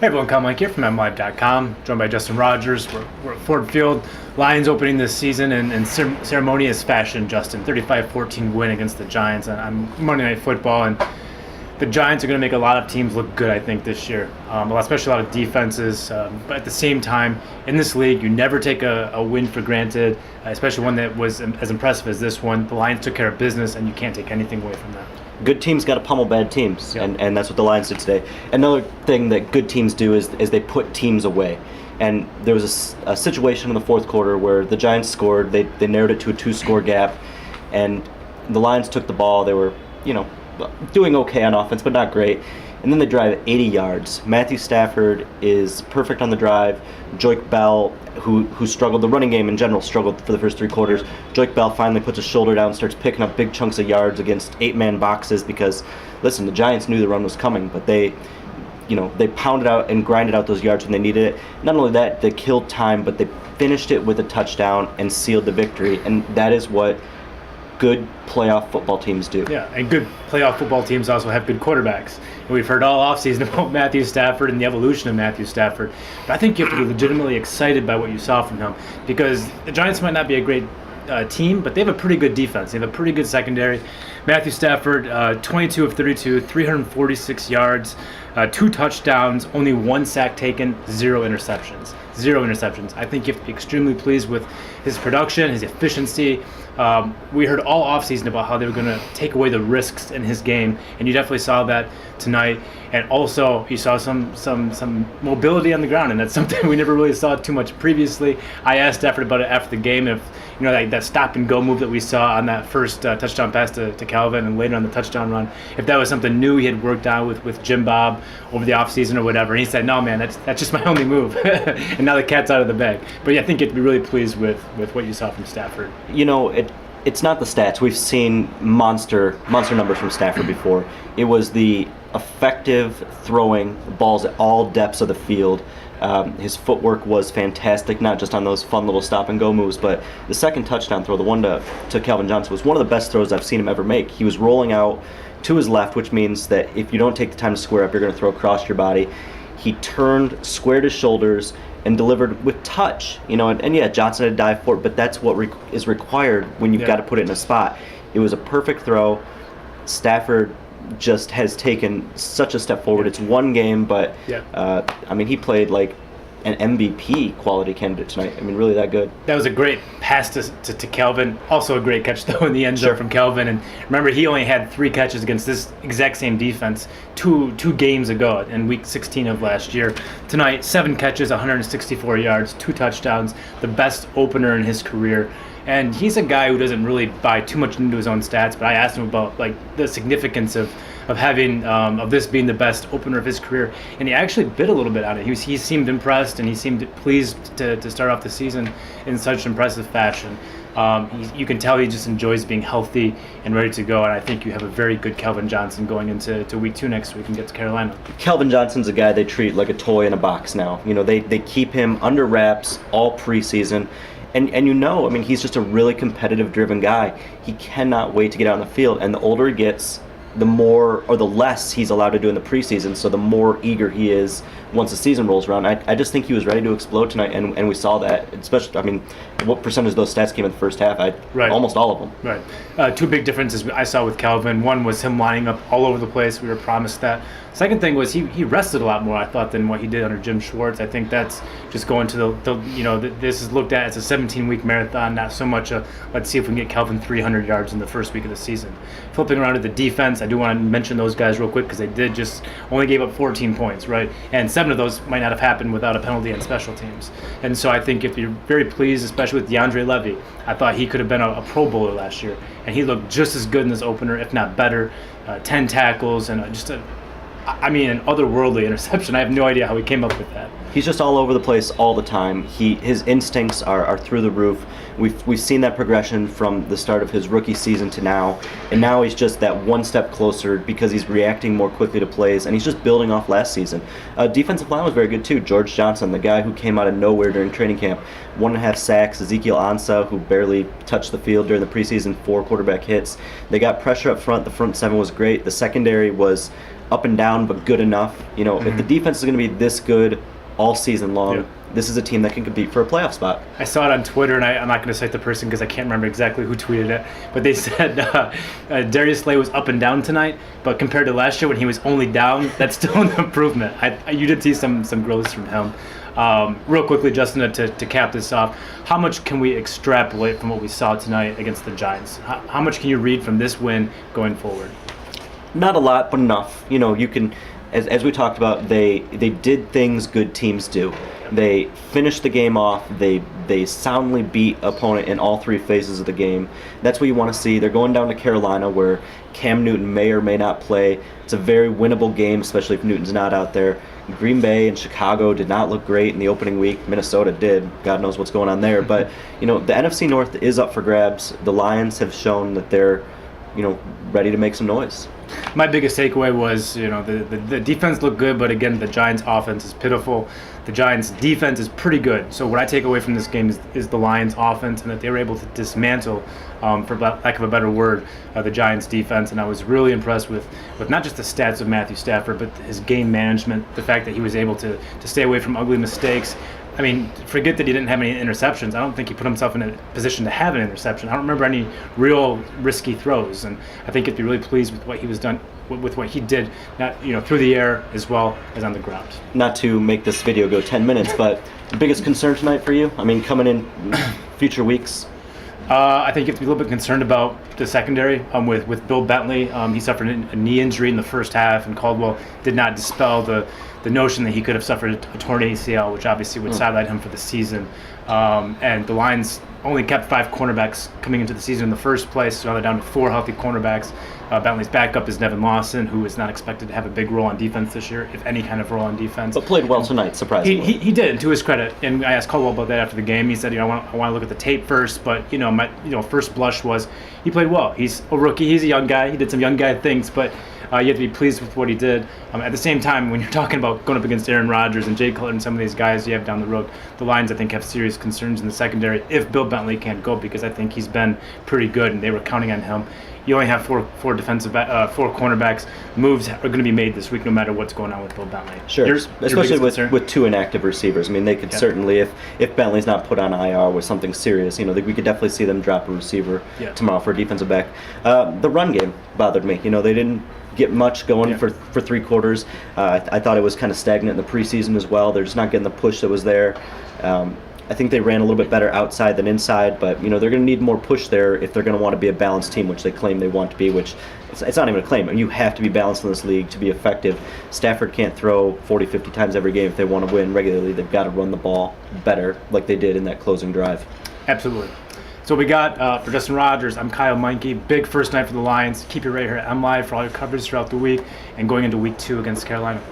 Hey everyone, Mike here from MLive.com, joined by Justin Rogers. We're at Ford Field. Lions opening this season in ceremonious fashion, Justin. 35-14 win against the Giants on Monday Night Football. And the Giants are going to make a lot of teams look good, I think, this year, especially a lot of defenses. But at the same time, in this league, you never take a win for granted, especially one that was as impressive as this one. The Lions took care of business, and you can't take anything away from that. Good teams got to pummel bad teams, Yep. and that's what the Lions did today. Another thing that good teams do is they put teams away. And there was a situation in the fourth quarter where the Giants scored. They narrowed it to a 2-score gap, and the Lions took the ball. They were, doing okay on offense, but not great. And then they drive 80 yards. Matthew Stafford is perfect on the drive. Joik Bell, who struggled, the running game in general struggled for the first 3 quarters. Joik Bell finally puts his shoulder down, starts picking up big chunks of yards against 8-man boxes because, listen, the Giants knew the run was coming, but they pounded out and grinded out those yards when they needed it. Not only that, they killed time, but they finished it with a touchdown and sealed the victory. And that is what good playoff football teams do. Yeah, and good playoff football teams also have good quarterbacks. And we've heard all offseason about Matthew Stafford and the evolution of Matthew Stafford. But I think you have to be legitimately excited by what you saw from him, because the Giants might not be a great team, but they have a pretty good defense. They have a pretty good secondary. Matthew Stafford, 22 of 32, 346 yards, 2 touchdowns, only 1 sack taken, 0 interceptions. 0 interceptions. I think you have to be extremely pleased with his production, his efficiency. We heard all offseason about how they were going to take away the risks in his game, and you definitely saw that tonight. And also, you saw some mobility on the ground, and that's something we never really saw too much previously. I asked Stafford about it after the game, if that stop and go move that we saw on that first touchdown pass to Calvin and later on the touchdown run, if that was something new he had worked on with Jim Bob over the offseason or whatever. And he said, no, man, that's just my only move. And now the cat's out of the bag. But yeah, I think you have to be really pleased with what you saw from Stafford. It's not the stats. We've seen monster numbers from Stafford before. It was the effective throwing balls at all depths of the field. His footwork was fantastic, not just on those fun little stop-and-go moves, but the second touchdown throw, the one to Calvin Johnson, was one of the best throws I've seen him ever make. He was rolling out to his left, which means that if you don't take the time to square up, you're going to throw across your body. He turned, squared his shoulders, and delivered with touch. And yeah, Johnson had to dive for it, but that's what is required when you've got to put it in a spot. It was a perfect throw. Stafford just has taken such a step forward. It's one game, but he played like an MVP quality candidate tonight. Really that good. That was a great pass to Calvin. Also a great catch, though, in the end zone from Calvin. And remember, he only had 3 catches against this exact same defense two games ago in Week 16 of last year. Tonight, 7 catches, 164 yards, 2 touchdowns, the best opener in his career. And he's a guy who doesn't really buy too much into his own stats, but I asked him about the significance of having of this being the best opener of his career, and he actually bit a little bit on it. He seemed impressed, and he seemed pleased to start off the season in such impressive fashion. You can tell he just enjoys being healthy and ready to go, and I think you have a very good Calvin Johnson going into Week 2 next week and get to Carolina. Calvin Johnson's a guy they treat like a toy in a box now. They keep him under wraps all preseason. And he's just a really competitive, driven guy. He cannot wait to get out on the field. And the older he gets, the more or the less he's allowed to do in the preseason. So the more eager he is once the season rolls around. I just think he was ready to explode tonight, and we saw that. Especially, what percentage of those stats came in the first half? Almost all of them. Right. 2 big differences I saw with Calvin. One was him lining up all over the place. We were promised that. Second thing was he rested a lot more, I thought, than what he did under Jim Schwartz. I think that's just going to this is looked at as a 17-week marathon, not so much a let's see if we can get Calvin 300 yards in the first week of the season. Flipping around to the defense, I do want to mention those guys real quick because they did just only gave up 14 points, right? And 7 of those might not have happened without a penalty on special teams. And so I think if you're very pleased, especially with DeAndre Levy, I thought he could have been a Pro Bowler last year, and he looked just as good in this opener, if not better. 10 tackles and an otherworldly interception. I have no idea how he came up with that. He's just all over the place all the time. His instincts are through the roof. We've seen that progression from the start of his rookie season to now, and now he's just that one step closer because he's reacting more quickly to plays, and he's just building off last season. Defensive line was very good too. George Johnson, the guy who came out of nowhere during training camp, 1.5 sacks. Ezekiel Ansah, who barely touched the field during the preseason, 4 quarterback hits. They got pressure up front. The front seven was great. The secondary was up and down, but good enough. If the defense is going to be this good all season long, this is a team that can compete for a playoff spot. I saw it on Twitter, and I'm not going to cite the person because I can't remember exactly who tweeted it, but they said Darius Slay was up and down tonight, but compared to last year when he was only down, that's still an improvement. You did see some growth from him. Real quickly, Justin, to cap this off, how much can we extrapolate from what we saw tonight against the Giants? How much can you read from this win going forward? Not a lot, but enough. You can, as we talked about, they did things good teams do. They finished the game off. They soundly beat opponent in all 3 phases of the game. That's what you want to see. They're going down to Carolina, where Cam Newton may or may not play. It's a very winnable game, especially if Newton's not out there. Green Bay and Chicago did not look great in the opening week. Minnesota did. God knows what's going on there. But the NFC North is up for grabs. The Lions have shown that they're ready to make some noise. My biggest takeaway was, the defense looked good, but again, the Giants' offense is pitiful. The Giants' defense is pretty good. So what I take away from this game is the Lions' offense, and that they were able to dismantle, for lack of a better word, the Giants' defense. And I was really impressed with not just the stats of Matthew Stafford, but his game management, the fact that he was able to stay away from ugly mistakes. I mean, forget that he didn't have any interceptions. I don't think he put himself in a position to have an interception. I don't remember any real risky throws, and I think he'd be really pleased with what he was done with what he did, not through the air as well as on the ground. Not to make this video go 10 minutes, but the biggest concern tonight for you? I mean, coming in future weeks. I think you have to be a little bit concerned about the secondary with Bill Bentley. He suffered a knee injury in the first half, and Caldwell did not dispel the notion that he could have suffered a torn ACL, which obviously would sideline him for the season. And the Lions only kept 5 cornerbacks coming into the season in the first place, so now they're down to 4 healthy cornerbacks. Bentley's backup is Nevin Lawson, who is not expected to have a big role on defense this year, if any kind of role on defense. But played well tonight, surprisingly. He did, and to his credit. And I asked Caldwell about that after the game. He said, I want to look at the tape first, but my first blush was he played well. He's a rookie. He's a young guy. He did some young guy things, but you have to be pleased with what he did. At the same time, when you're talking about going up against Aaron Rodgers and Jay Cutler and some of these guys you have down the road, the Lions, I think, have serious concerns in the secondary if Bill Bentley can't go, because I think he's been pretty good, and they were counting on him. You only have 4 cornerbacks. Moves are going to be made this week no matter what's going on with Bill Bentley. Sure, especially with 2 inactive receivers. I mean, they could certainly, if Bentley's not put on IR with something serious, we could definitely see them drop a receiver tomorrow for a defensive back. The run game bothered me. They didn't get much going for 3 quarters. I thought it was kind of stagnant in the preseason as well. They're just not getting the push that was there. I think they ran a little bit better outside than inside, but they're going to need more push there if they're going to want to be a balanced team, which they claim they want to be, which it's not even a claim. You have to be balanced in this league to be effective. Stafford can't throw 40, 50 times every game if they want to win regularly. They've got to run the ball better like they did in that closing drive. Absolutely. So we got, for Justin Rogers, I'm Kyle Meinke. Big first night for the Lions. Keep it right here at MLive for all your coverage throughout the week and going into week 2 against Carolina.